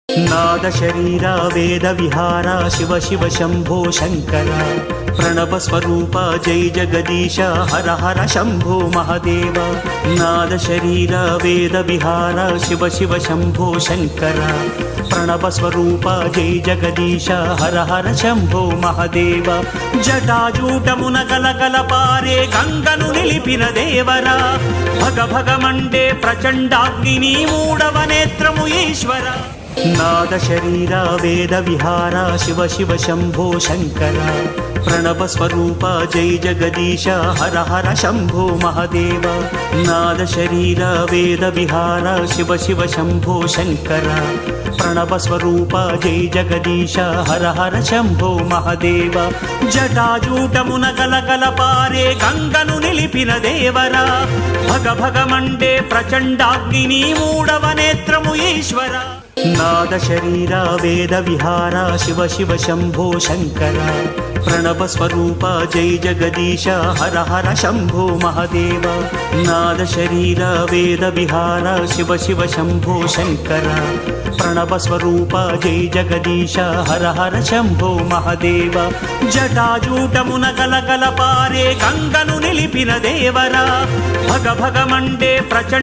नाद शरीरा वेद विहारा शिव शिव शंभो शंकर प्रणव स्वरूपा जय जगदीश हर हर शंभो महादेव। नाद शरीरा वेद विहारा शिव शिव शंभो शंकर प्रणव स्वरूपा जय जगदीश हर हर शंभो महादेव। जटाजूटमुन गलगल पारे गंगनु निलिपिन देवरा भग भग मंडे प्रचंडाग्नि मूडव नेत्रमु ईश्वर। नाद शरीरा वेद विहारा शिव शिव शंभो शंकर प्रणव स्वरूपा जय जगदीश हर हर शंभो महादेव। नाद शरीरा वेद विहारा शिव शिव शंभो शंकर प्रणव स्वरूपा जय जगदीश हर हर शंभो महादेव। जटाजूटमुन गलगल पारे गंगनु निलिपिन देवरा भग भग मंडे प्रचंडाग्नि मूडव नेत्रमु ईश्वर। नाद शरीरा वेद विहारा शिव शिव शंभो शंकर प्रणव स्वरूपा जय जगदीश हर हर शंभो महादेव। नाद शरीरा वेद विहारा शिव शिव शंभो शंकर प्रणव स्वरूपा जय जगदीश हर हर शंभो महादेव। जटाजूटमुन गलगल पारे गंगनु निलिपिन देवरा भग भग मंडे प्रचंड